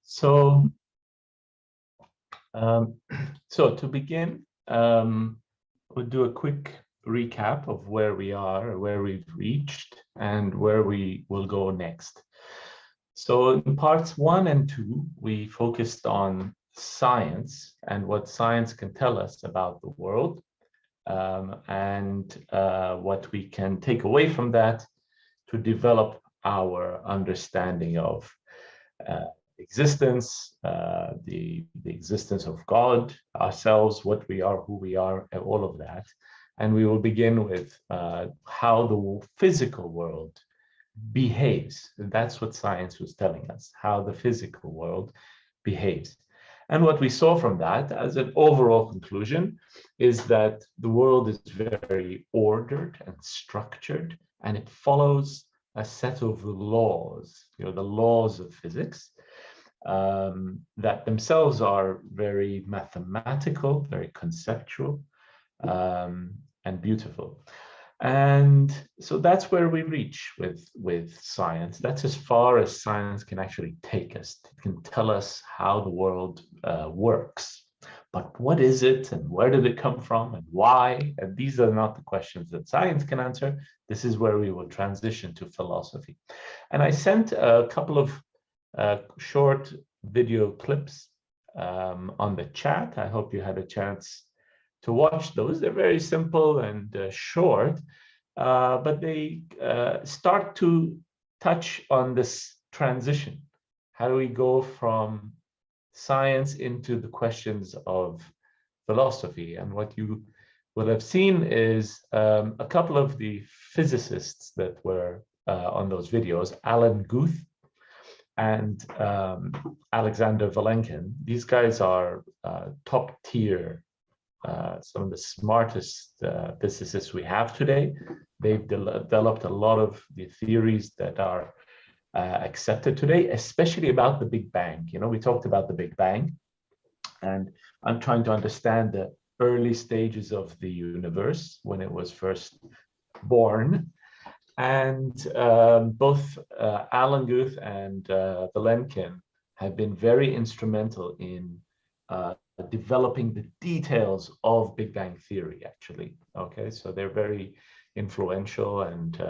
So, so to begin, we'll do a quick recap of where we are, where we've reached, and where we will go next. So in parts 1 and 2, we focused on science and what science can tell us about the world, and what we can take away from that to develop our understanding of existence, the existence of God, ourselves, what we are, who we are, and all of that. And we will begin with how the physical world behaves. And that's what science was telling us, how the physical world behaves. And what we saw from that as an overall conclusion is that the world is very ordered and structured, and it follows a set of laws, the laws of physics, that themselves are very mathematical, very conceptual, and beautiful. And so that's where we reach with science. That's as far as science can actually take us. It can tell us how the world works. But what is it, and where did it come from, and why? And these are not the questions that science can answer. This is where we will transition to philosophy. And I sent a couple of short video clips on the chat. I hope you had a chance to watch those. They're very simple and short, but they start to touch on this transition. How do we go from science into the questions of philosophy? And what you will have seen is a couple of the physicists that were on those videos, Alan Guth and Alexander Vilenkin. These guys are top tier, some of the smartest physicists we have today. They've developed a lot of the theories that are accepted today, especially about the Big Bang. We talked about the Big Bang, and I'm trying to understand the early stages of the universe when it was first born. And both Alan Guth and Vilenkin have been very instrumental in developing the details of Big Bang theory, actually. Okay, so they're very influential and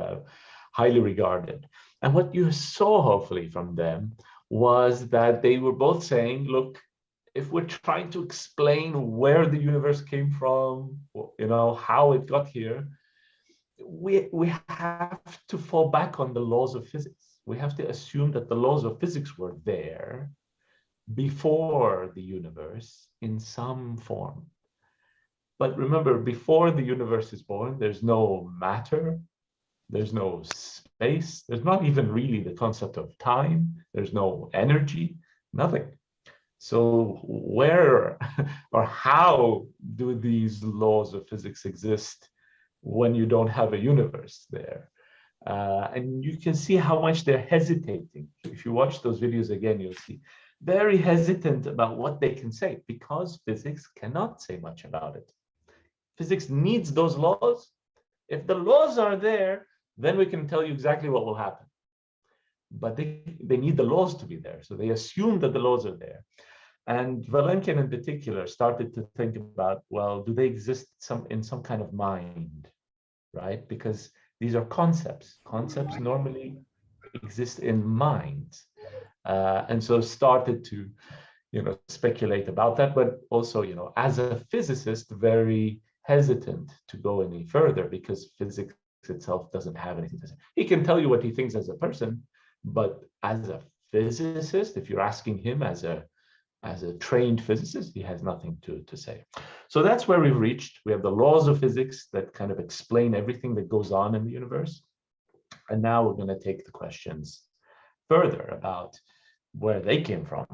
highly regarded. And what you saw, hopefully, from them was that they were both saying, look, if we're trying to explain where the universe came from, how it got here, we have to fall back on the laws of physics. We have to assume that the laws of physics were there before the universe in some form. But remember, before the universe is born, there's no matter, there's no space, there's not even really the concept of time, there's no energy, nothing. So where or how do these laws of physics exist when you don't have a universe there? And you can see how much they're hesitating. If you watch those videos again, you'll see very hesitant about what they can say, because physics cannot say much about it. Physics needs those laws. If the laws are there, then we can tell you exactly what will happen. But they need the laws to be there. So they assume that the laws are there. And Vilenkin in particular started to think about, well, do they exist in some kind of mind, right? Because these are concepts. Concepts normally exist in minds. And so started to, speculate about that, but also, as a physicist, very hesitant to go any further, because physics itself doesn't have anything to say. He can tell you what he thinks as a person, but as a physicist, if you're asking him as a trained physicist, he has nothing to say. So that's where we've reached. We have the laws of physics that kind of explain everything that goes on in the universe. And now we're going to take the questions further about where they came from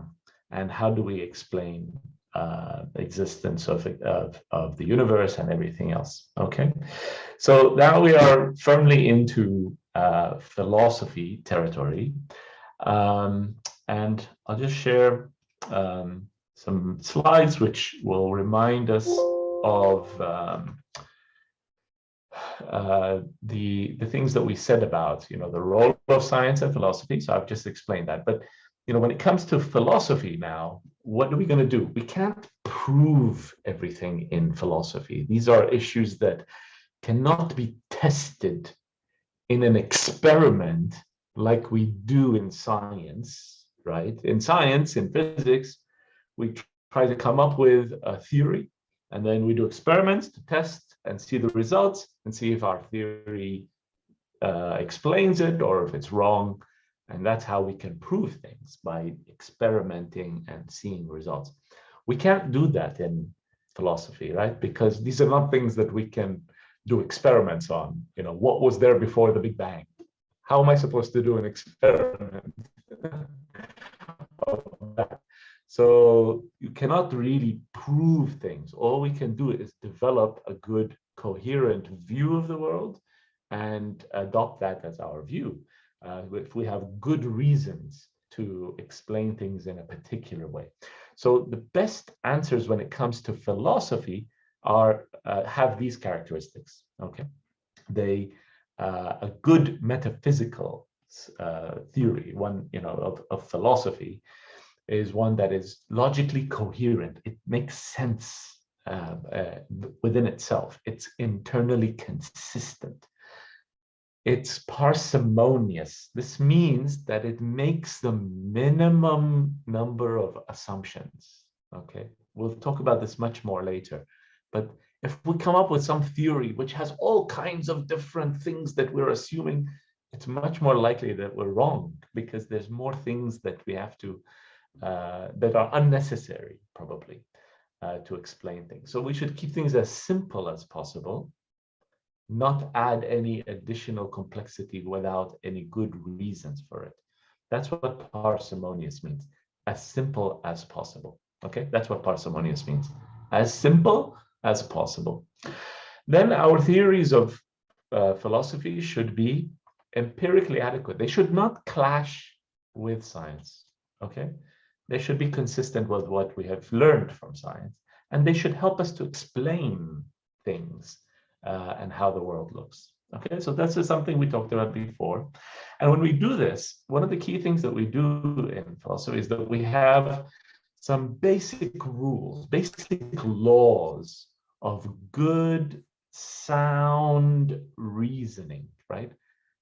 and how do we explain the existence of the universe and everything else. Okay, so now we are firmly into philosophy territory, and I'll just share some slides which will remind us of the things that we said about the role of science and philosophy. So I've just explained that, but when it comes to philosophy now, what are we going to do? We can't prove everything in philosophy. These are issues that cannot be tested in an experiment like we do in science, right? In science, in physics, we try to come up with a theory, and then we do experiments to test and see the results and see if our theory explains it or if it's wrong. And that's how we can prove things, by experimenting and seeing results. We can't do that in philosophy, right? Because these are not things that we can do experiments on. What was there before the Big Bang? How am I supposed to do an experiment of that? So you cannot really prove things. All we can do is develop a good, coherent view of the world and adopt that as our view. If we have good reasons to explain things in a particular way. So the best answers when it comes to philosophy are have these characteristics. Okay, a good metaphysical theory, one of philosophy, is one that is logically coherent. It makes sense within itself. It's internally consistent. It's parsimonious. This means that it makes the minimum number of assumptions. Okay, we'll talk about this much more later. But if we come up with some theory which has all kinds of different things that we're assuming, it's much more likely that we're wrong, because there's more things that we have to, that are unnecessary, probably, to explain things. So we should keep things as simple as possible, not add any additional complexity without any good reasons for it. That's what parsimonious means, as simple as possible. Okay, that's what parsimonious means, as simple as possible. Then our theories of philosophy should be empirically adequate. They should not clash with science. Okay, they should be consistent with what we have learned from science, and they should help us to explain things and how the world looks. Okay, so that's just something we talked about before. And when we do this, one of the key things that we do in philosophy is that we have some basic rules, basic laws of good, sound reasoning, right?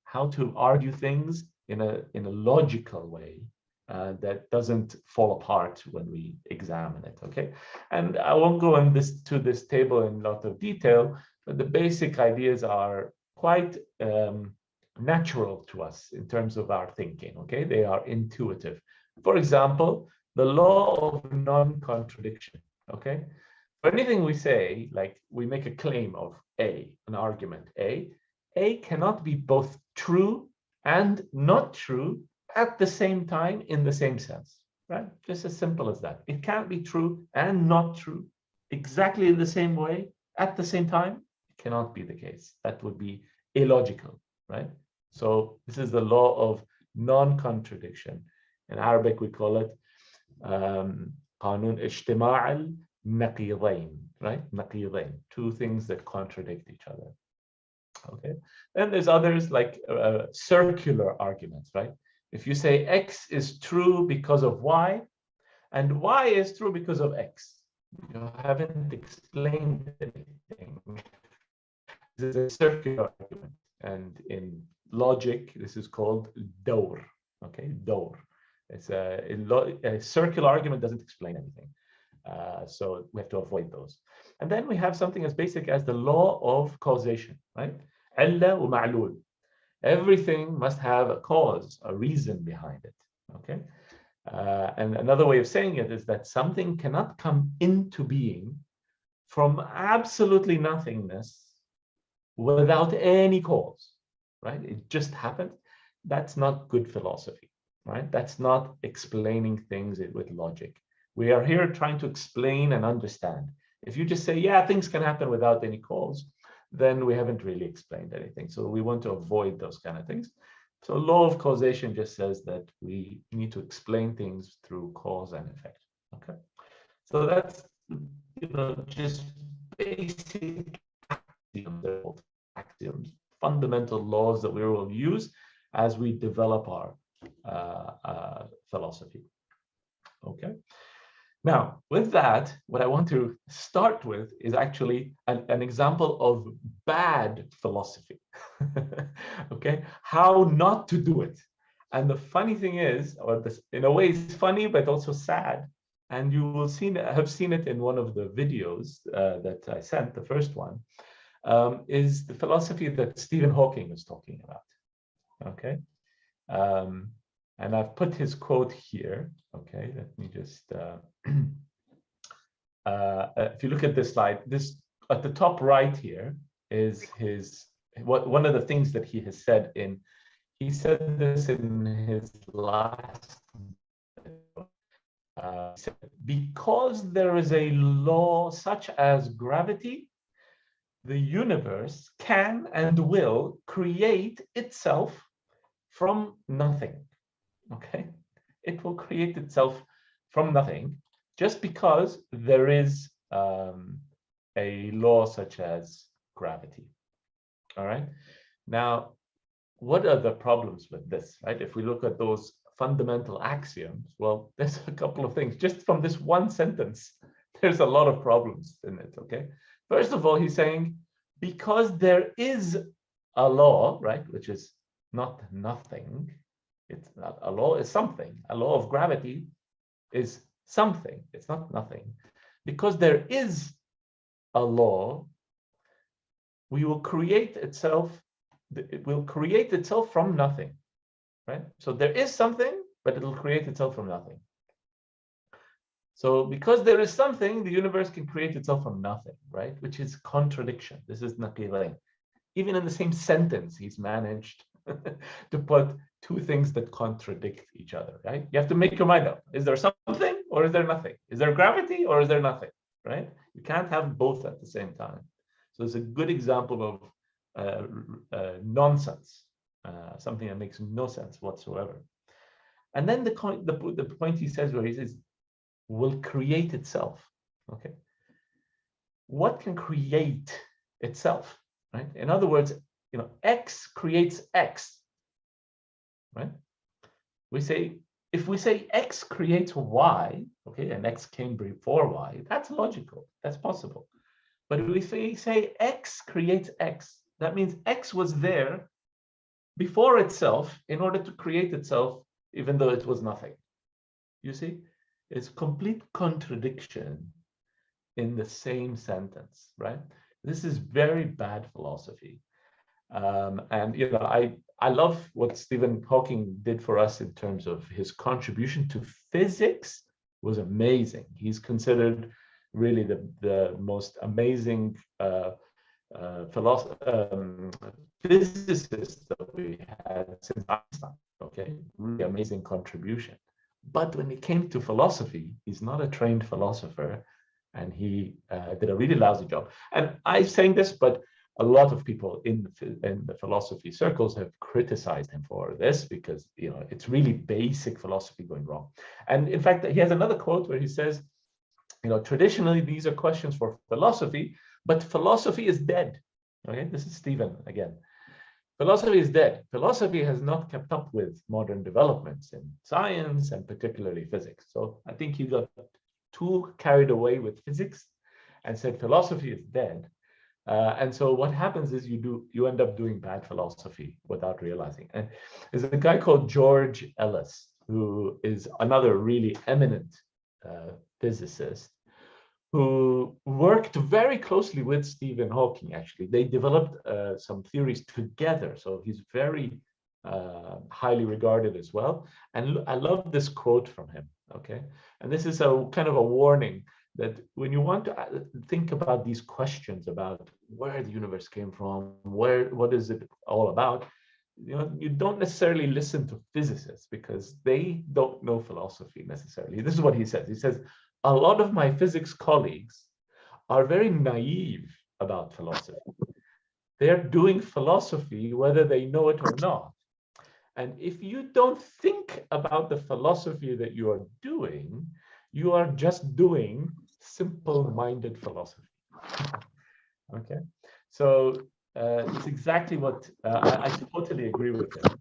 How to argue things in a logical way that doesn't fall apart when we examine it. Okay, and I won't go on to this table in a lot of detail, but the basic ideas are quite natural to us in terms of our thinking. Okay, they are intuitive. For example, the law of non-contradiction. Okay, for anything we say, like we make a claim of A, an argument A cannot be both true and not true at the same time in the same sense, right? Just as simple as that. It can't be true and not true exactly in the same way at the same time. It cannot be the case. That would be illogical, right? So this is the law of non-contradiction. In Arabic, we call it قانون اجتماع النقيضين, right? نقيضين, two things that contradict each other. Okay, then there's others like circular arguments, right? If you say X is true because of Y, and Y is true because of X, you haven't explained anything. This is a circular argument, and in logic, this is called dawr. Okay, dawr. It's a circular argument doesn't explain anything, so we have to avoid those. And then we have something as basic as the law of causation, right? عِلَّة ومعلول. Everything must have a cause, a reason behind it. Okay, and another way of saying it is that something cannot come into being from absolutely nothingness without any cause, right? It just happened. That's not good philosophy, right? That's not explaining things with logic. We are here trying to explain and understand. If you just say, yeah, things can happen without any cause, then we haven't really explained anything. So we want to avoid those kind of things. So law of causation just says that we need to explain things through cause and effect. Okay, so that's just basic axioms, fundamental laws that we will use as we develop our philosophy. Okay. Now, with that, what I want to start with is actually an example of bad philosophy. Okay, how not to do it. And the funny thing is, or this, in a way, it's funny but also sad. And you will have seen it in one of the videos that I sent, the first one, is the philosophy that Stephen Hawking was talking about. Okay. And I've put his quote here. Okay, let me just, if you look at this slide, this at the top right here is one of the things that he has said he said this in his last, because there is a law such as gravity, the universe can and will create itself from nothing. Okay, it will create itself from nothing just because there is a law such as gravity. All right. Now, what are the problems with this, right? If we look at those fundamental axioms, well, there's a couple of things. Just from this one sentence, there's a lot of problems in it, okay? First of all, he's saying, because there is a law, right, which is not nothing, it's not a law, is something. A law of gravity is something, it's not nothing. Because there is a law, it will create itself from nothing, right? So there is something, but it'll create itself from nothing. So because there is something, the universe can create itself from nothing, right? Which is contradiction. This is naqidain. Even in the same sentence, he's managed to put two things that contradict each other, right? You have to make your mind up. Is there something or is there nothing? Is there gravity or is there nothing, right? You can't have both at the same time. So it's a good example of nonsense, something that makes no sense whatsoever. And then the point he says, where he says, will create itself. Okay. What can create itself, right? In other words, X creates X, right? If we say X creates Y, okay, and X came before Y, that's logical, that's possible. But if we say X creates X, that means X was there before itself in order to create itself, even though it was nothing. You see, it's complete contradiction in the same sentence, right? This is very bad philosophy. And I love what Stephen Hawking did for us in terms of his contribution to physics was amazing. He's considered really the most amazing physicist that we had since Einstein. Okay, really amazing contribution. But when it came to philosophy, he's not a trained philosopher, and he did a really lousy job. And I'm saying this, but a lot of people in the philosophy circles have criticized him for this because it's really basic philosophy going wrong. And in fact, he has another quote where he says, traditionally these are questions for philosophy, but philosophy is dead. Okay, this is Stephen again. Philosophy is dead. Philosophy has not kept up with modern developments in science and particularly physics. So I think he got too carried away with physics and said philosophy is dead. And so what happens is you end up doing bad philosophy without realizing. And there's a guy called George Ellis, who is another really eminent physicist, who worked very closely with Stephen Hawking. Actually, they developed some theories together. So he's very highly regarded as well. And I love this quote from him. Okay, and this is a kind of a warning that when you want to think about these questions about where the universe came from, what is it all about, you don't necessarily listen to physicists because they don't know philosophy necessarily. This is what he says. He says, a lot of my physics colleagues are very naive about philosophy. They're doing philosophy whether they know it or not. And if you don't think about the philosophy that you are doing, you are just doing simple-minded philosophy. Okay, so it's exactly what I totally agree with him.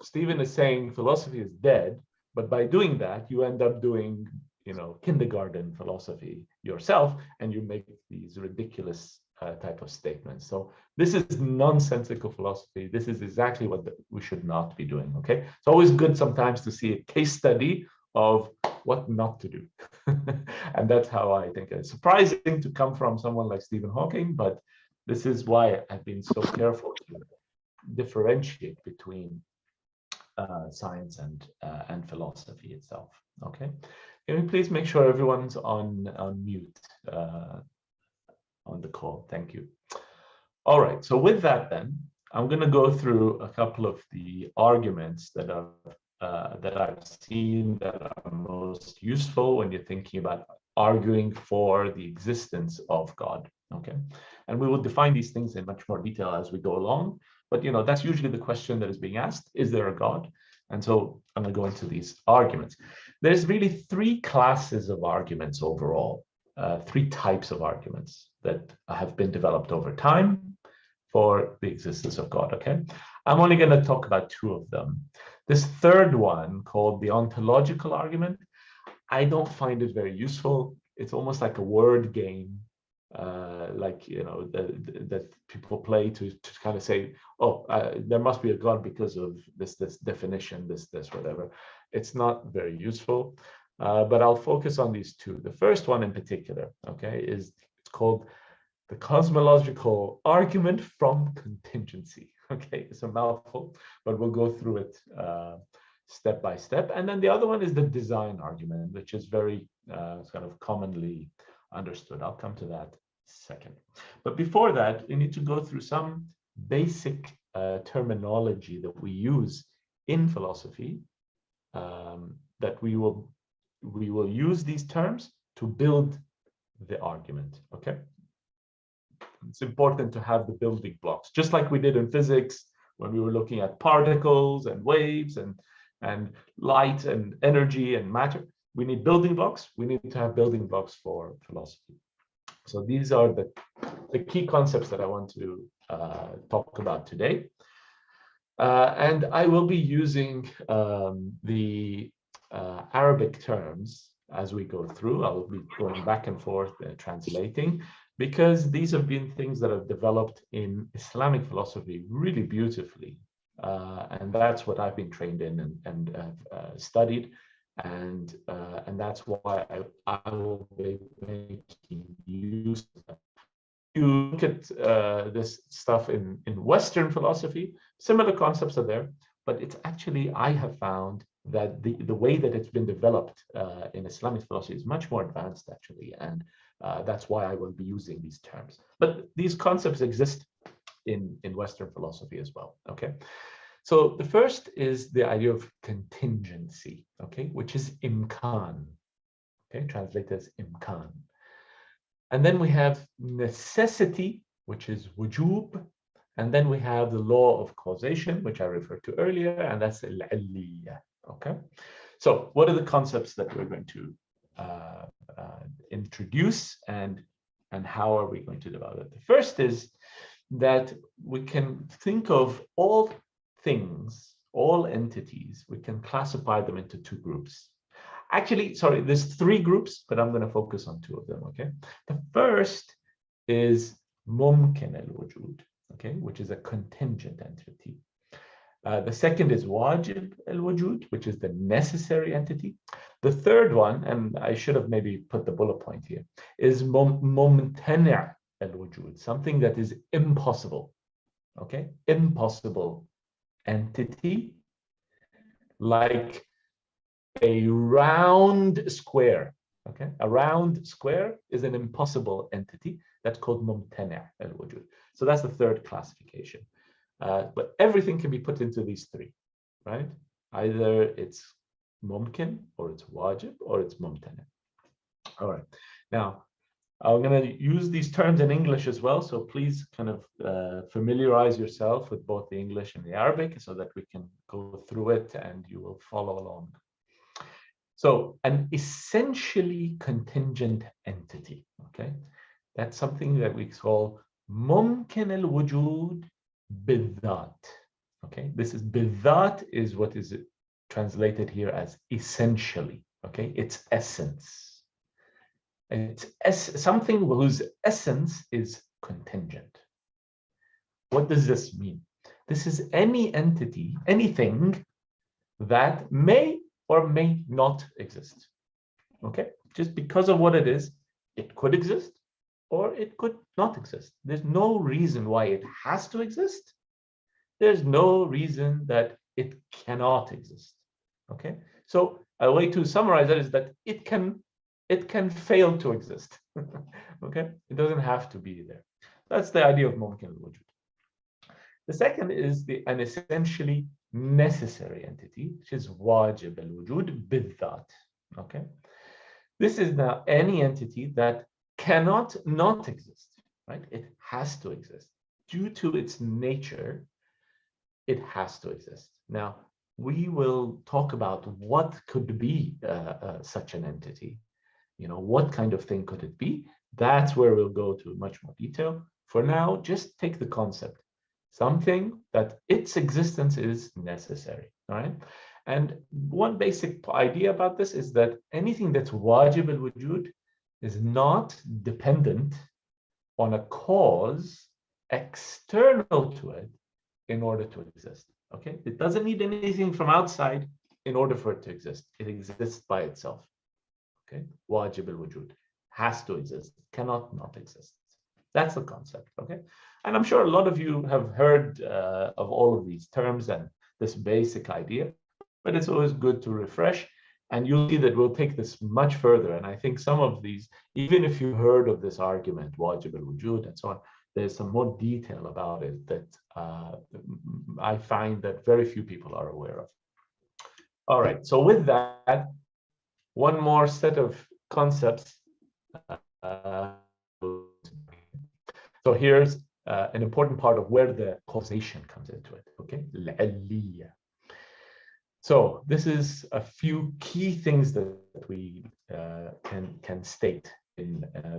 Stephen is saying philosophy is dead, but by doing that, you end up doing, kindergarten philosophy yourself, and you make these ridiculous type of statements. So this is nonsensical philosophy. This is exactly what we should not be doing. Okay, it's always good sometimes to see a case study of what not to do, and that's how I think it's surprising to come from someone like Stephen Hawking, but this is why I've been so careful to differentiate between science and philosophy itself. Okay, can we please make sure everyone's on mute on the call? Thank you. All right, so with that then, I'm going to go through a couple of the arguments that I've seen that are most useful when you're thinking about arguing for the existence of God. Okay, and we will define these things in much more detail as we go along. But that's usually the question that is being asked: is there a God? And so I'm going to go into these arguments. There's really three classes of arguments overall, three types of arguments that have been developed over time for the existence of God. Okay, I'm only going to talk about two of them. This third one, called the ontological argument, I don't find it very useful. It's almost like a word game, that people play to kind of say, oh, there must be a God because of this definition, this whatever. It's not very useful, but I'll focus on these two. The first one in particular, okay, it's called the cosmological argument from contingency. Okay, it's a mouthful, but we'll go through it step by step. And then the other one is the design argument, which is very kind of commonly understood. I'll come to that second. But before that, we need to go through some basic terminology that we use in philosophy, that we will use these terms to build the argument. Okay, it's important to have the building blocks, just like we did in physics when we were looking at particles and waves and light and energy and matter. We need building blocks. We need to have building blocks for philosophy. So these are the key concepts that I want to talk about today. And I will be using the Arabic terms as we go through. I'll be going back and forth translating, because these have been things that have developed in Islamic philosophy really beautifully. And that's what I've been trained in and studied. And that's why I will be making use of them. You look at this stuff in Western philosophy, similar concepts are there, but it's actually, I have found that the way that it's been developed in Islamic philosophy is much more advanced, actually, and that's why I will be using these terms. But these concepts exist in Western philosophy as well, okay? So the first is the idea of contingency, okay, which is imkan, okay, translated as imkan. And then we have necessity, which is wujub. And then we have the law of causation, which I referred to earlier, and that's al-'illiyya, okay? So what are the concepts that we're going to introduce, and how are we going to develop it? The first is that we can think of all things, all entities, we can classify them into two groups. Actually, sorry, there's three groups, but I'm going to focus on two of them, okay? The first is mumkin al-wujud, okay, which is a contingent entity. The second is wajib al-wujud, which is the necessary entity. The third one, and I should have maybe put the bullet point here, is mumtani' al-wujud, something that is impossible, okay? Impossible entity, like a round square, okay? A round square is an impossible entity. That's called mumtani' al-wujud. So that's the third classification. But everything can be put into these three, right? Either it's mumkin, or it's wajib, or it's mumtani'. All right. Now, I'm going to use these terms in English as well, so please kind of familiarize yourself with both the English and the Arabic so that we can go through it and you will follow along. So an essentially contingent entity, okay? That's something that we call mumkin al-wujud bidhat, Okay, this is بالذات is what is translated here as essentially. Okay, its essence. It's something whose essence is contingent. What does this mean? This is any entity, anything that may or may not exist. Okay, just because of what it is, it could exist or it could not exist. There's no reason why it has to exist. There's no reason that it cannot exist. Okay, so a way to summarize that is that it can fail to exist. Okay, it doesn't have to be there. That's the idea of ممكن الوجود. The second is an essentially necessary entity, which is واجب الوجود بالذات. Okay, this is now any entity that cannot not exist, right? It has to exist. Due to its nature, it has to exist. Now, we will talk about what could be such an entity. You know, what kind of thing could it be? That's where we'll go to much more detail. For now, just take the concept. Something that its existence is necessary, all right? And one basic idea about this is that anything that's wajib al-wujud is not dependent on a cause external to it in order to exist, okay? It doesn't need anything from outside in order for it to exist. It exists by itself, okay? Wajib al-wujud has to exist, cannot not exist. That's the concept, okay? And I'm sure a lot of you have heard of all of these terms and this basic idea, but it's always good to refresh. And you'll see that we'll take this much further. And I think some of these, even if you heard of this argument, wajib al-wujud and so on, there's some more detail about it that I find that very few people are aware of. All right, so with that, one more set of concepts. So here's an important part of where the causation comes into it, okay? العلية. So this is a few key things that we can state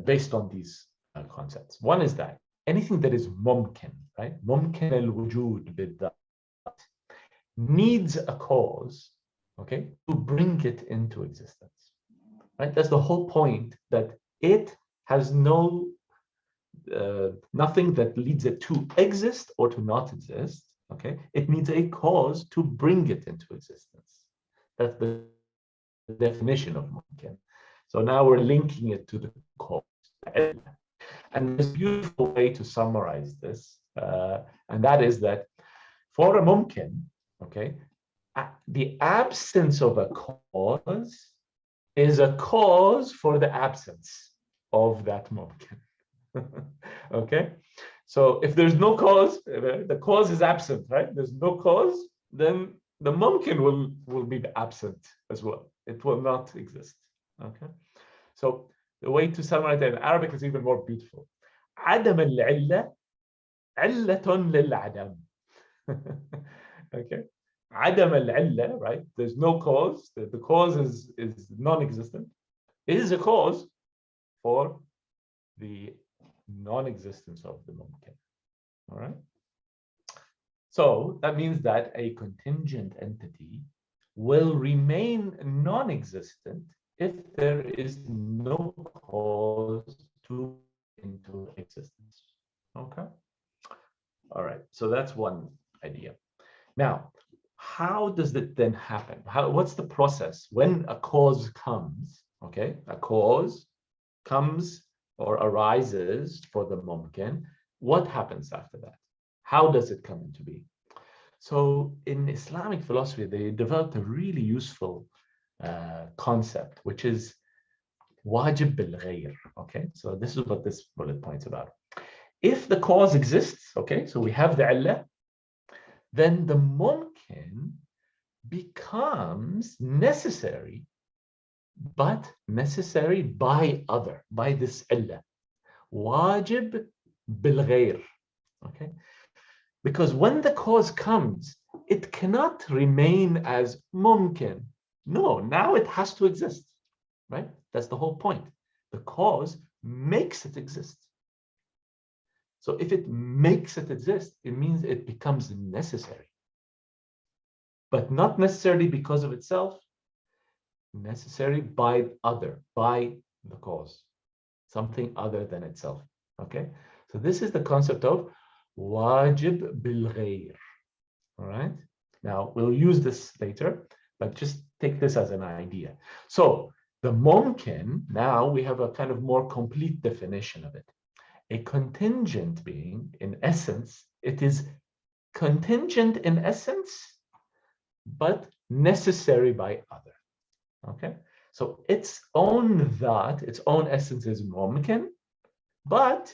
based on these concepts. One is that anything that is ممكن, right? ممكن الوجود بالذات needs a cause, okay, to bring it into existence, right? That's the whole point, that it has nothing that leads it to exist or to not exist, okay? It needs a cause to bring it into existence. That's the definition of mumkin. So now we're linking it to the cause. And there's a beautiful way to summarize this, and that is that for a mumkin, okay, the absence of a cause is a cause for the absence of that mumkin. Okay, so if there's no cause, the cause is absent, right? There's no cause, then the mumkin will be absent as well. It will not exist. Okay, so the way to summarize it in Arabic is even more beautiful. عدم العلة علة للعدم. Okay, عدم العلة, right? There's no cause. The cause is non-existent. It is a cause for the non-existence of the mumkin. All right. So that means that a contingent entity will remain non-existent if there is no cause to into existence. Okay. All right. So that's one idea. Now, how does it then happen? What's the process when a cause comes? Okay, a cause comes or arises for the mumkin. What happens after that? How does it come into being? So in Islamic philosophy, they developed a really useful concept, which is wajib bil-ghayr. Okay, so this is what this bullet point's about. If the cause exists, okay, so we have the illah, then the mumkin becomes necessary, but necessary by this illah. Wajib bil-ghayr. Okay, because when the cause comes, it cannot remain as mumkin. No, now it has to exist, right? That's the whole point. The cause makes it exist. So if it makes it exist, it means it becomes necessary. but not necessarily because of itself, necessary by the cause, something other than itself. Okay, so this is the concept of wajib bil ghayr. All right, now we'll use this later, but just take this as an idea. So the mumkin, now we have a kind of more complete definition of it. A contingent being, in essence, it is contingent in essence, but necessary by other. Okay, so its own essence is mumkin, but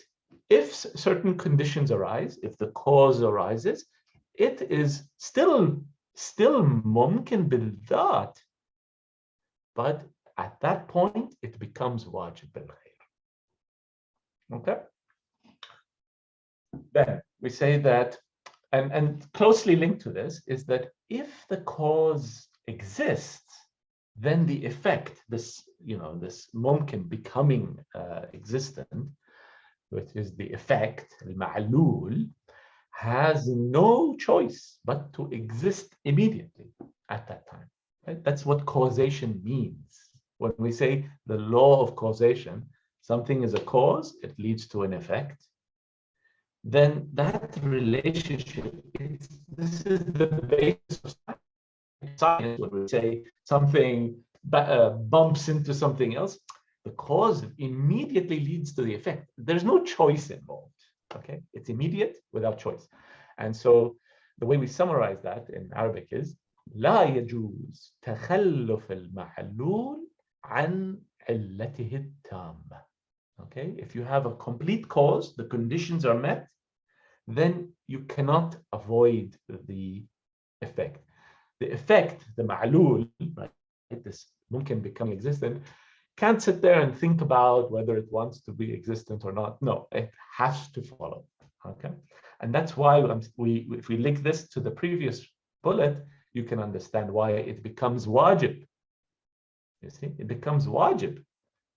if certain conditions arise, if the cause arises, it is still mumkin bil that, but at that point it becomes wajib bil ghayr. Okay, then we say that, and closely linked to this is that if the cause exists, then the effect, this mumkin becoming existent, which is the effect, al-ma'lul, has no choice but to exist immediately at that time. Right? That's what causation means. When we say the law of causation, something is a cause, it leads to an effect, then that relationship, this is the basis of science. When we say something bumps into something else, the cause immediately leads to the effect. There's no choice involved. Okay, it's immediate without choice. And so the way we summarize that in Arabic is لا يجوز تخلف المعلول عن علته التامة. Okay, if you have a complete cause, the conditions are met, then you cannot avoid the effect. The effect, the ma'lul, right, this mumkin becoming existent, can't sit there and think about whether it wants to be existent or not. No, it has to follow. Okay, and that's why if we link this to the previous bullet, you can understand why it becomes wajib. You see, it becomes wajib,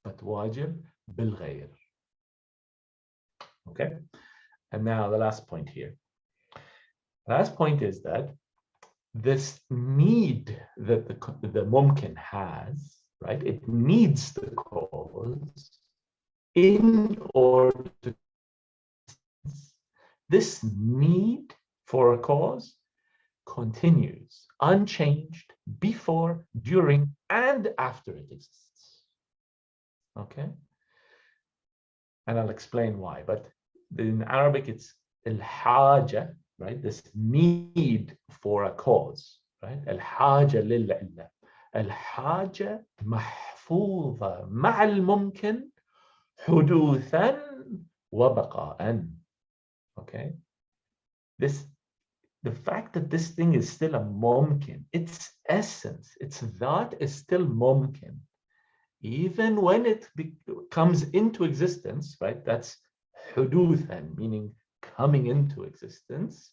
but wajib bil ghayr. Okay, and now the last point here. The last point is that this need that the mumkin has, right? It needs the cause in order to. This need for a cause continues unchanged before, during, and after it exists. Okay? And I'll explain why. But in Arabic, it's al-haja, right? This need for a cause, right? Al-haja lil-illa. Al-haja mahfudha ma'al mumkin huduthan wa baqa'an. Okay? The fact that this thing is still a mumkin, its essence, its that is still mumkin. Even when it comes into existence, right? That's huduthan, meaning coming into existence.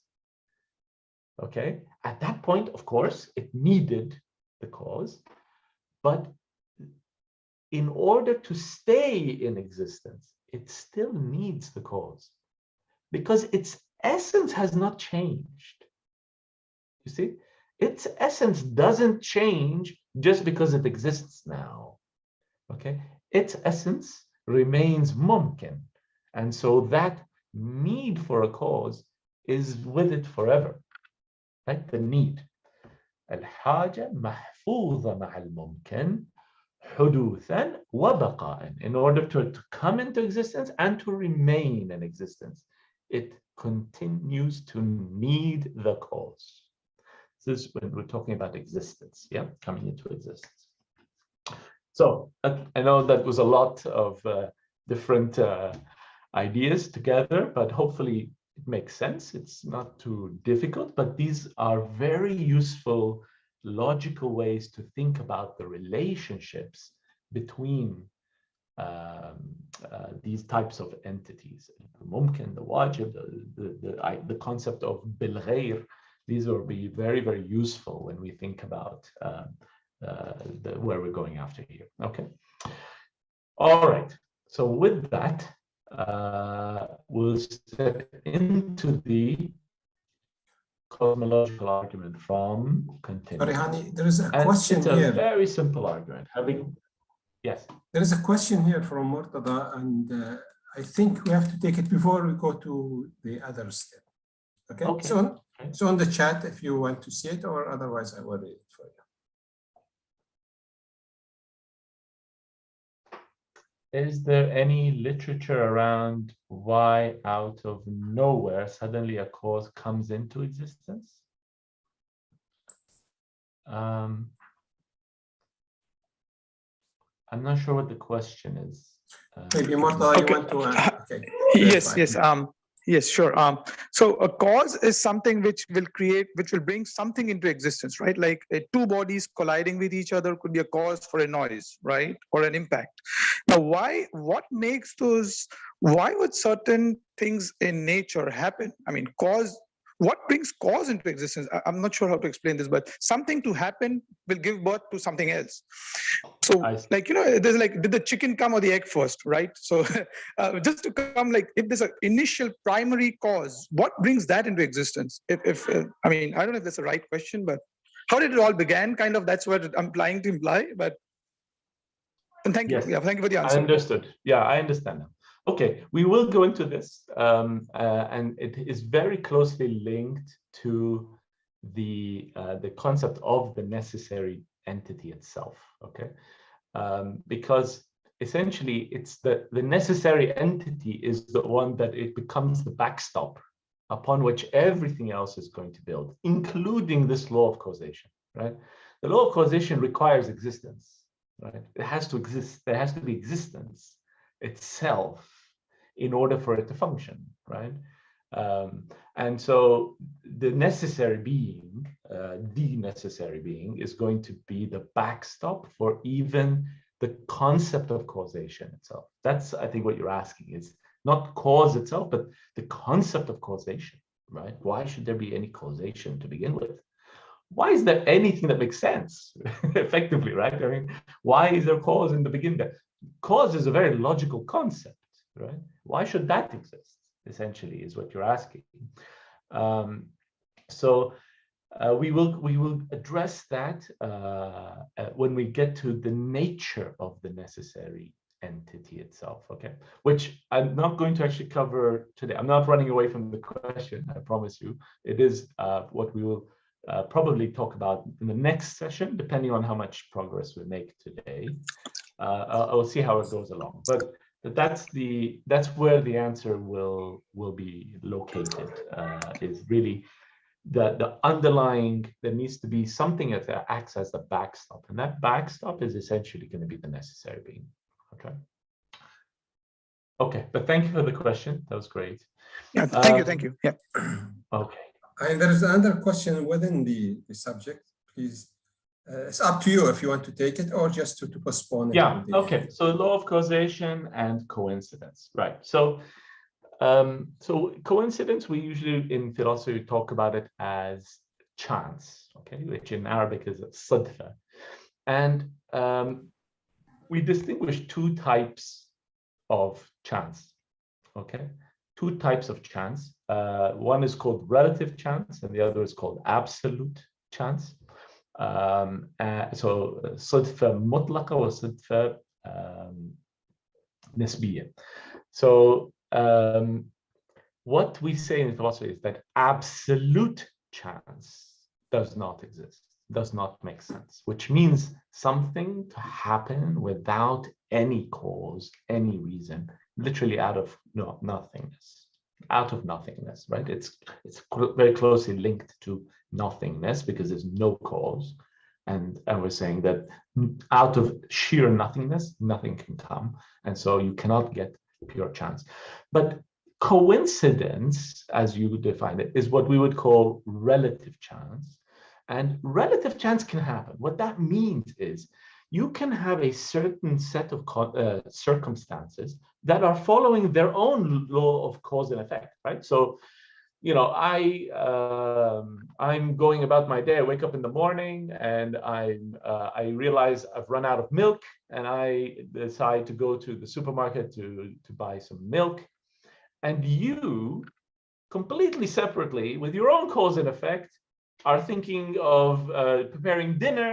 Okay, at that point, of course, it needed the cause, but in order to stay in existence, it still needs the cause because its essence has not changed. You see, its essence doesn't change just because it exists now. Okay, its essence remains mumkin, and so that need for a cause is with it forever. Right, the need. الحاجة محفوظة مع الممكن حدوثا وبقاء. In order to come into existence and to remain in existence, it continues to need the cause. This is when we're talking about existence, yeah, coming into existence. So I know that was a lot of different ideas together, but hopefully it makes sense. It's not too difficult, but these are very useful, logical ways to think about the relationships between these types of entities. The mumkin, the wajib, the concept of bil ghayr. These will be very, very useful when we think about where we're going after here. Okay. All right. So with that, we'll step into the cosmological argument from Sorry, contingency. Hani, there is a And question it's a here. very simple argument. Yes. There is a question here from Murtada, and I think we have to take it before we go to the other step. Okay. Okay. So on the chat, if you want to see it, or otherwise I will read it for you. Is there any literature around why out of nowhere suddenly a cause comes into existence? I'm not sure what the question is. Maybe Murtada, you want to okay. Yes, sure. So a cause is something which will bring something into existence, right? Like two bodies colliding with each other could be a cause for a noise, right? Or an impact. Now, why would certain things in nature happen? I mean, what brings cause into existence? I'm not sure how to explain this, but something to happen will give birth to something else. So like, there's like, did the chicken come or the egg first, right? So just to come, like, if there's an initial primary cause, what brings that into existence? I mean, I don't know if that's the right question, but how did it all begin? Kind of, that's what I'm trying to imply, but and thank you. Yes. Yeah, thank you for the answer. I understood. Yeah, I understand now. Okay, we will go into this, and it is very closely linked to the concept of the necessary entity itself. Okay, because essentially it's the necessary entity is the one that it becomes the backstop upon which everything else is going to build, including this law of causation. Right, the law of causation requires existence. Right, it has to exist. There has to be existence itself in order for it to function, right? And so the necessary being is going to be the backstop for even the concept of causation itself. That's, I think, what you're asking is not cause itself, but the concept of causation, right? Why should there be any causation to begin with? Why is there anything that makes sense effectively, right? I mean, why is there cause in the beginning? Cause is a very logical concept, right? Why should that exist, essentially, is what you're asking. We will address that when we get to the nature of the necessary entity itself, okay? Which I'm not going to actually cover today. I'm not running away from the question, I promise you. It is what we will probably talk about in the next session, depending on how much progress we make today. I'll see how it goes along, but that's where the answer will be located. Is really the underlying. There needs to be something that acts as the backstop, and that backstop is essentially going to be the necessary being. Okay, but thank you for the question. That was great. Yeah, thank you. Yeah. Okay. And there is another question within the subject. Please, it's up to you if you want to take it or just to postpone it. Yeah, okay. So law of causation and coincidence, right? So, so coincidence, we usually in philosophy talk about it as chance, okay, which in Arabic is sadfa. And we distinguish two types of chance, okay? Two types of chance. One is called relative chance and the other is called absolute chance. So صدفة مطلقة وصدفة نسبية. So what we say in philosophy is that absolute chance does not exist, does not make sense, which means something to happen without any cause, any reason, literally out of nothingness, right? It's very closely linked to nothingness because there's no cause, and we're saying that out of sheer nothingness, nothing can come, and so you cannot get pure chance. But coincidence, as you define it, is what we would call relative chance, and relative chance can happen. What that means is you can have a certain set of circumstances that are following their own law of cause and effect, right? So, I'm going about my day. I wake up in the morning and I realize I've run out of milk, and I decide to go to the supermarket to buy some milk. And you completely separately with your own cause and effect are thinking of preparing dinner.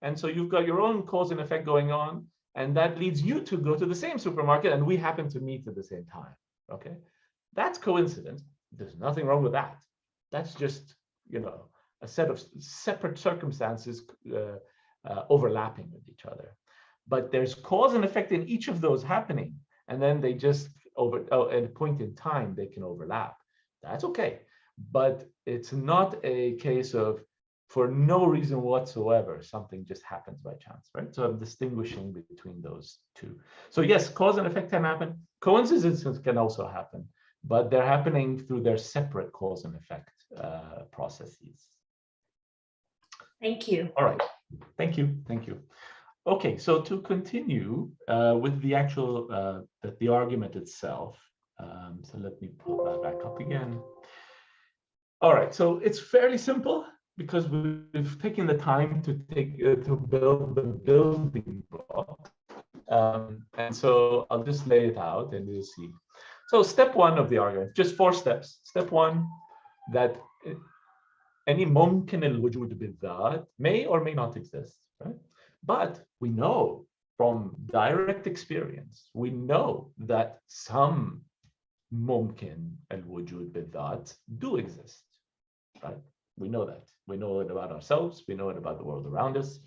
And so you've got your own cause and effect going on. And that leads you to go to the same supermarket, and we happen to meet at the same time. Okay, that's coincidence. There's nothing wrong with that. That's just, a set of separate circumstances overlapping with each other. But there's cause and effect in each of those happening, and then they just at a point in time they can overlap. That's okay, but it's not a case of for no reason whatsoever something just happens by chance, right? So I'm distinguishing between those two. So yes, cause and effect can happen. Coincidences can also happen, but they're happening through their separate cause and effect processes. Thank you. All right, thank you. Okay, so to continue with the actual the argument itself. So let me pull that back up again. All right, so it's fairly simple because we've taken the time to build the building block, and so I'll just lay it out and you'll see. So step one of the argument, just 4 steps. Step one, that any mumkin al-wujud bidhat may or may not exist, right? But we know from direct experience, we know that some mumkin al-wujud bidhat do exist, right? We know that. We know it about ourselves. We know it about the world around us.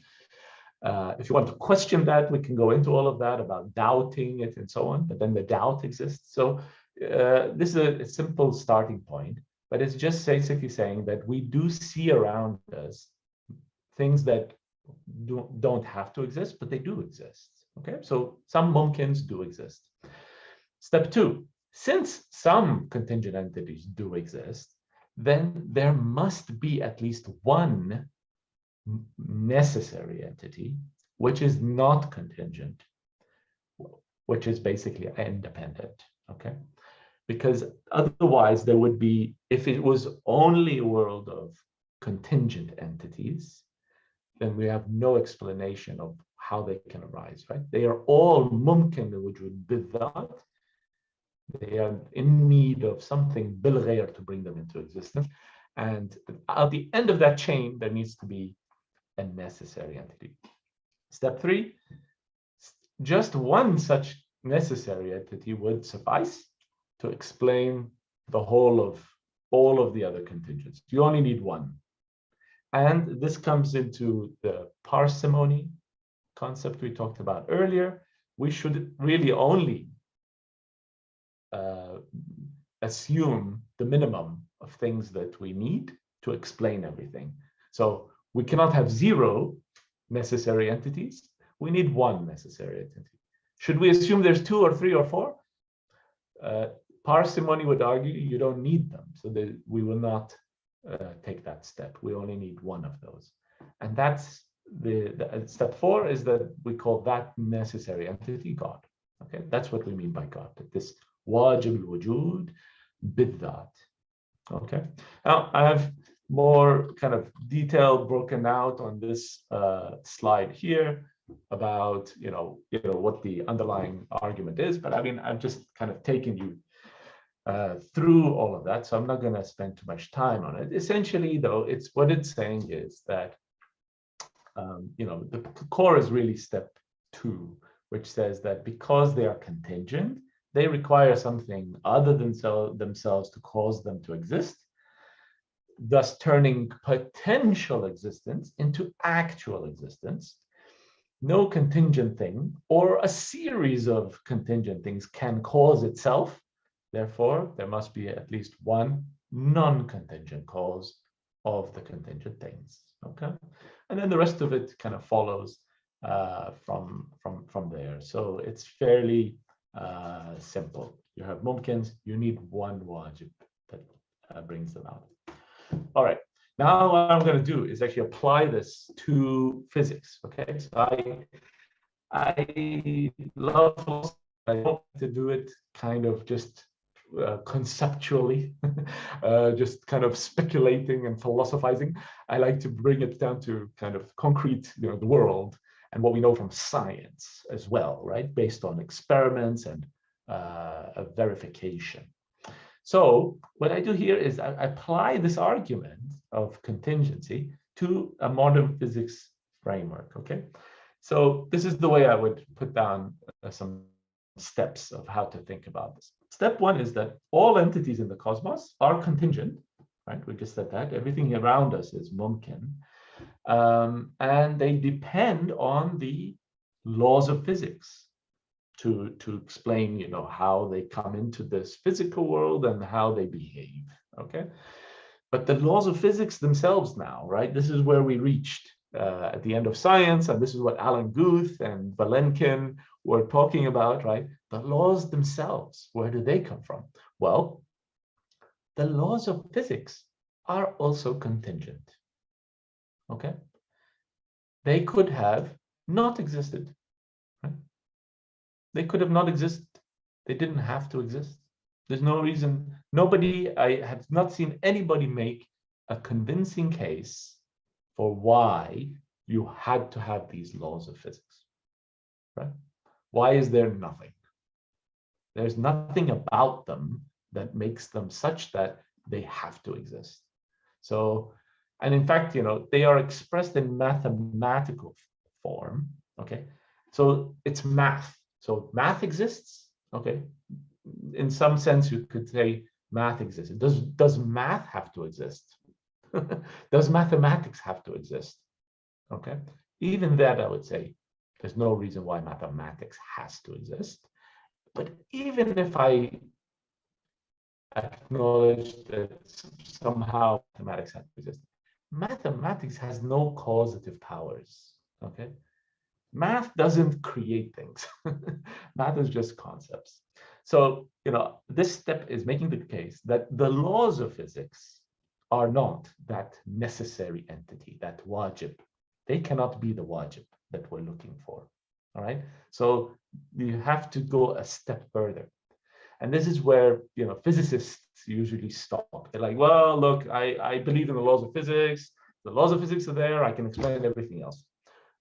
If you want to question that, we can go into all of that about doubting it and so on, but then the doubt exists. So this is a simple starting point, but it's just basically saying that we do see around us things that don't have to exist, but they do exist. Okay, so some mumkins do exist. Step 2, since some contingent entities do exist, then there must be at least one necessary entity which is not contingent, which is basically independent. Okay, because otherwise there would be, if it was only a world of contingent entities, then we have no explanation of how they can arise, right? They are all mumkin al-wujud bidhat. They are in need of something bil ghayr to bring them into existence. And at the end of that chain, there needs to be a necessary entity. Step 3, just one such necessary entity would suffice to explain the whole of all of the other contingents. You only need one. And this comes into the parsimony concept we talked about earlier. We should really only assume the minimum of things that we need to explain everything. So we cannot have 0 necessary entities. We need one necessary entity. Should we assume there's 2 or 3 or 4? Parsimony would argue you don't need them, so we will not take that step. We only need one of those. And that's the step 4 is that we call that necessary entity God. Okay, that's what we mean by God, that this wajib al-wujud bidhat. Okay, now I have more kind of detail broken out on this slide here about what the underlying argument is, but I mean I've just kind of taken you through all of that, so I'm not going to spend too much time on it. Essentially, though, it's what it's saying is that the core is really step 2, which says that because they are contingent, they require something other than themselves to cause them to exist, thus turning potential existence into actual existence. No contingent thing or a series of contingent things can cause itself. Therefore, there must be at least one non-contingent cause of the contingent things. Okay, and then the rest of it kind of follows from there. So it's fairly simple. You have mumkins, you need one wajib that brings them out. All right, now what I'm going to do is actually apply this to physics. Okay, so I love, I hope to do it kind of just conceptually, just kind of speculating and philosophizing. I like to bring it down to kind of concrete, the world and what we know from science as well, right? Based on experiments and verification. So what I do here is I apply this argument of contingency to a modern physics framework, okay? So this is the way I would put down some steps of how to think about this. Step one is that all entities in the cosmos are contingent, right? We just said that. Everything around us is mumkin. And they depend on the laws of physics to explain, how they come into this physical world and how they behave, okay? But the laws of physics themselves now, right? This is where we reached at the end of science, and this is what Alan Guth and Valenkin were talking about, right? The laws themselves, where do they come from? Well, the laws of physics are also contingent, okay? They could have not existed, right? They could have not existed. They didn't have to exist. There's no reason, I have not seen anybody make a convincing case for why you had to have these laws of physics, right? Why is there nothing? There's nothing about them that makes them such that they have to exist. So, and in fact, they are expressed in mathematical form, okay? So it's math. So math exists, okay? In some sense, you could say math exists. Does math have to exist? Does mathematics have to exist? Okay, even that I would say there's no reason why mathematics has to exist. But even if I acknowledge that somehow mathematics has to exist, mathematics has no causative powers. Okay, math doesn't create things. Math is just concepts. So, this step is making the case that the laws of physics are not that necessary entity, that wajib. They cannot be the wajib that we're looking for, all right? So you have to go a step further. And this is where, physicists usually stop. They're like, well, look, I believe in the laws of physics. The laws of physics are there. I can explain everything else.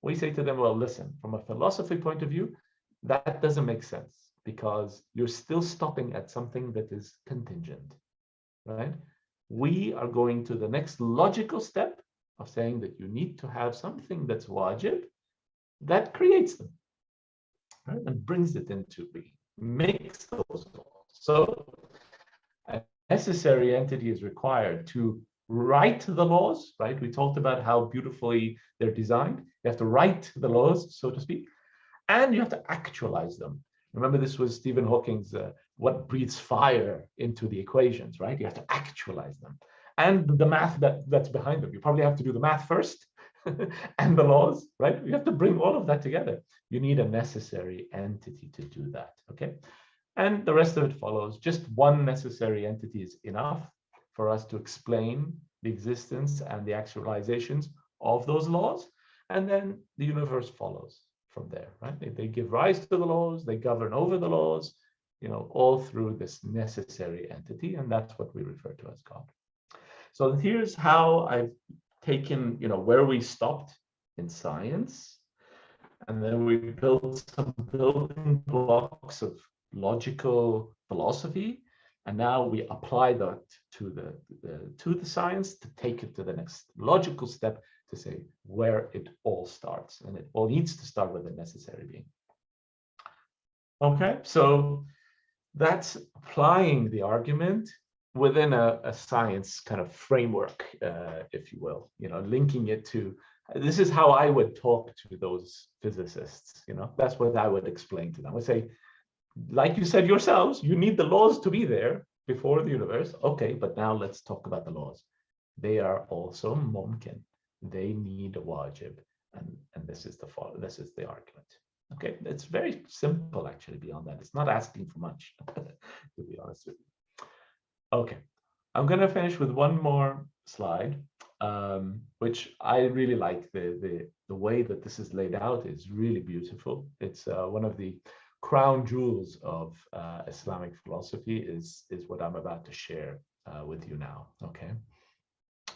We say to them, well, listen, from a philosophy point of view, that doesn't make sense because you're still stopping at something that is contingent, right? We are going to the next logical step of saying that you need to have something that's wajib that creates them, right? And brings it into being, makes those laws. So a necessary entity is required to write the laws, right? We talked about how beautifully they're designed. You have to write the laws, so to speak, and you have to actualize them. Remember, this was Stephen Hawking's what breathes fire into the equations, right? You have to actualize them. And the math that's behind them. You probably have to do the math first and the laws, right? You have to bring all of that together. You need a necessary entity to do that, okay? And the rest of it follows. Just one necessary entity is enough for us to explain the existence and the actualizations of those laws. And then the universe follows from there, right? They give rise to the laws, they govern over the laws, all through this necessary entity. And that's what we refer to as God. So here's how I've taken, where we stopped in science. And then we built some building blocks of logical philosophy, and now we apply that to the science to take it to the next logical step to say where it all starts, and it all needs to start with a necessary being. Okay, so that's applying the argument within a science kind of framework, if you will, linking it to. This is how I would talk to those physicists. That's what I would explain to them. I would say, like you said yourselves, you need the laws to be there before the universe. Okay, but now let's talk about the laws. They are also mumkin. They need a wajib, and this is the argument. Okay, it's very simple actually. Beyond that, it's not asking for much, to be honest with you. Okay, I'm going to finish with one more slide, which I really like. The way that this is laid out is really beautiful. It's one of the crown jewels of Islamic philosophy is what I'm about to share with you now. Okay,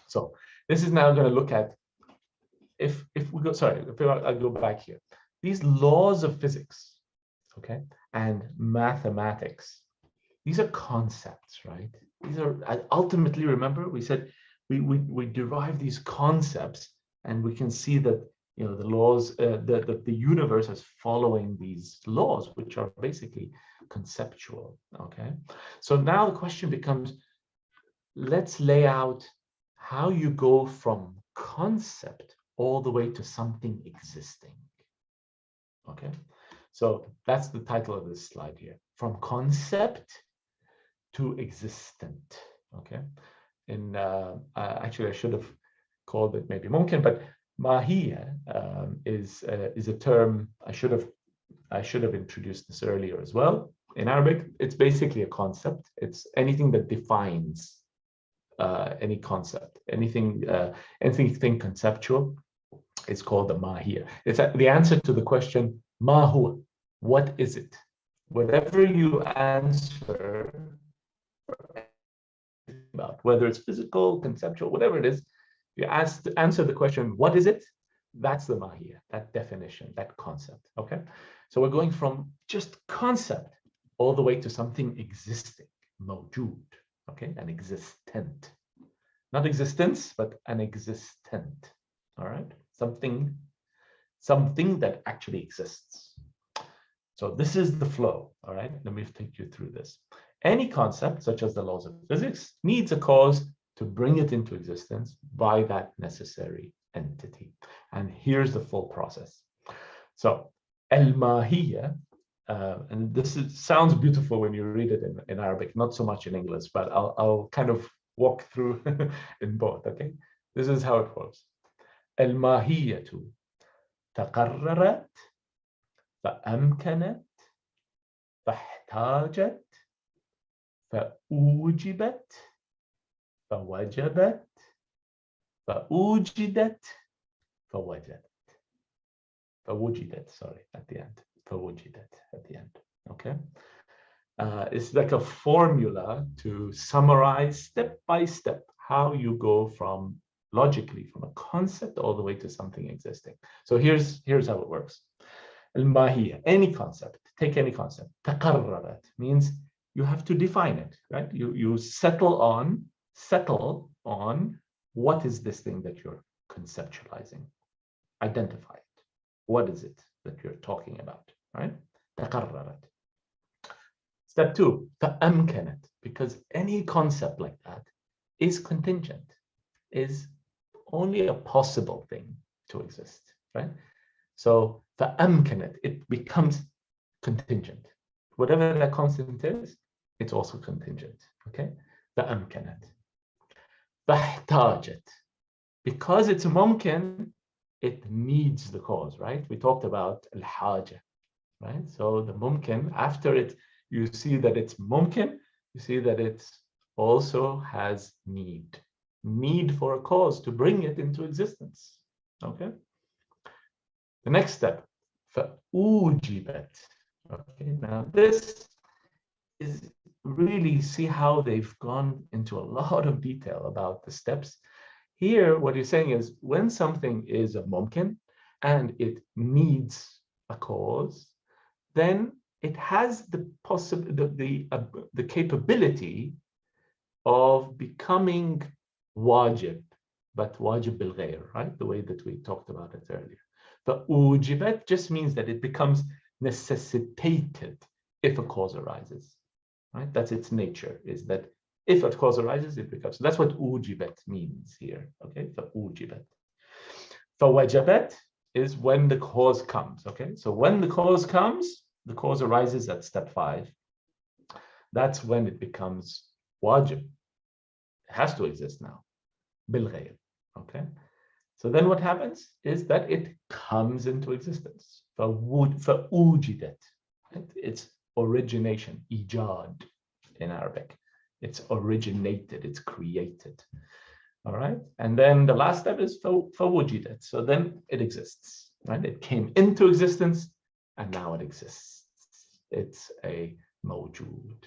so this is now going to look at if I go back here, these laws of physics, okay, and mathematics these are concepts, right? These are ultimately, remember, we said we derive these concepts, and we can see that the laws, that the universe is following these laws, which are basically conceptual. Okay, so now the question becomes, let's lay out how you go from concept all the way to something existing. Okay, so that's the title of this slide here: from concept to existent. Okay, in actually I should have called it maybe mumkin, but mahiya is a term I should have introduced this earlier as well. In Arabic, it's basically a concept. It's anything that defines any concept, anything conceptual. It's called the mahiya. It's the answer to the question ma huwa, what is it? Whatever you answer about, whether it's physical, conceptual, whatever it is, you answer the question, what is it? That's the mahiya, that definition, that concept. Okay, so we're going from just concept all the way to something existing, mawjood. Okay, an existent, not existence, but an existent. All right, something that actually exists. So this is the flow. All right, let me take you through this. Any concept, such as the laws of physics, needs a cause to bring it into existence by that necessary entity. And here's the full process. So al-mahiyya, and this sounds beautiful when you read it in Arabic, not so much in English, but I'll kind of walk through in both. Okay, this is how it works. Al-mahiyyatu taqarrarat فأمكنت فاحتاجت فأوجبت فوجبت فأوجدت فوجدت, sorry, at the end. فوجدت at the end. Okay. It's like a formula to summarize step by step how you go from logically from a concept all the way to something existing. So here's how it works. Al-mahiyya, any concept, take any concept. Taqarrarat means you have to define it, right? You settle on what is this thing that you're conceptualizing. Identify it. What is it that you're talking about, right? Taqarrarat. Step 2, فأمكنت, because any concept like that is contingent, is only a possible thing to exist, right? So فأمكنت, it becomes contingent. Whatever that constant is, it's also contingent, okay? فأمكنت. فاحتاجت, because it's mumkin, it needs the cause, right? We talked about al-haja, right? So the mumkin, after it, you see that it's mumkin, you see that it also has need for a cause to bring it into existence, okay? The next step, فأوجبت. Okay, now this is really, see how they've gone into a lot of detail about the steps. Here, what you're saying is when something is a mumkin and it needs a cause, then it has the capability of becoming wajib, but wajib bil ghayr, right? The way that we talked about it earlier. But ujibat just means that it becomes necessitated if a cause arises, right? That's its nature, is that if a cause arises, it becomes. So that's what ujibat means here, okay? For ujibat. For wajabat is when the cause comes, okay? So when the cause comes, the cause arises at step 5. That's when it becomes wajib. It has to exist now, bil ghayr, okay? So then what happens is that it comes into existence. فَأُوجِدَتْ. It's origination, ijad in Arabic. It's originated, it's created. All right. And then the last step is فَوُجِدَتْ. So then it exists, right? It came into existence and now it exists. It's a mawjood.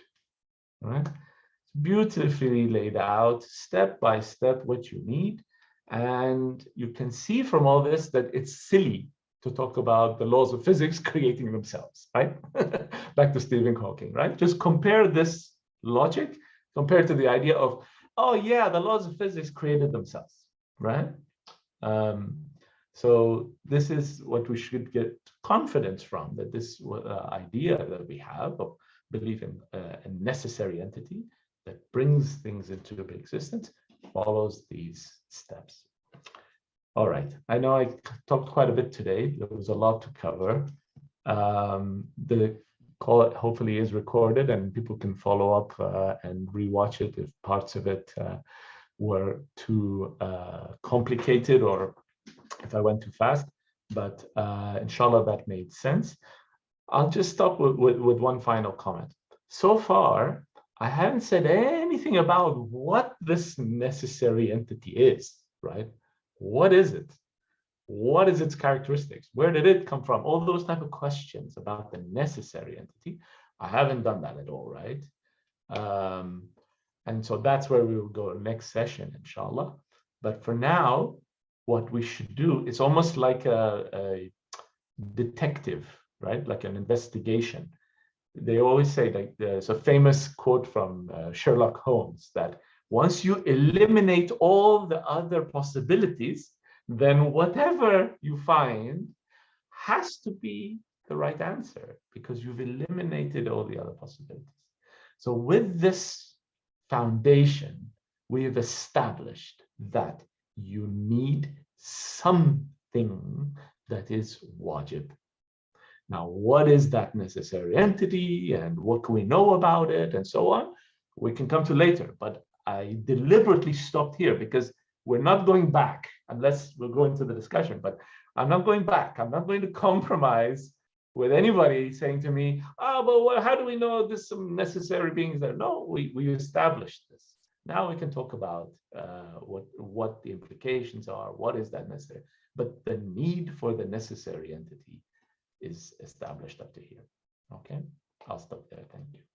All right. It's beautifully laid out, step by step, what you need. And you can see from all this that it's silly to talk about the laws of physics creating themselves, right? Back to Stephen Hawking, right? Just compare this logic compared to the idea of, oh yeah, the laws of physics created themselves, right? So this is what we should get confidence from, that this idea that we have of belief in a necessary entity that brings things into existence follows these steps. All right, I know I talked quite a bit today. There was a lot to cover. The call hopefully is recorded and people can follow up and rewatch it if parts of it were too complicated or if I went too fast, but inshallah that made sense. I'll just stop with one final comment. So far, I haven't said anything about what this necessary entity is, right? What is it? What is its characteristics? Where did it come from? All those type of questions about the necessary entity. I haven't done that at all, right? And so that's where we will go next session, inshallah. But for now, what we should do is almost like a detective, right? Like an investigation. They always say, like, there's a famous quote from Sherlock Holmes that once you eliminate all the other possibilities, then whatever you find has to be the right answer because you've eliminated all the other possibilities. So with this foundation, we have established that you need something that is wajib. Now, what is that necessary entity and what can we know about it and so on? We can come to later, but I deliberately stopped here because we're not going back unless we'll go into the discussion, but I'm not going back. I'm not going to compromise with anybody saying to me, oh, but how do we know there's some necessary beings there? No, we established this. Now we can talk about what the implications are, what is that necessary, but the need for the necessary entity is established up to here. Okay, I'll stop there. Thank you.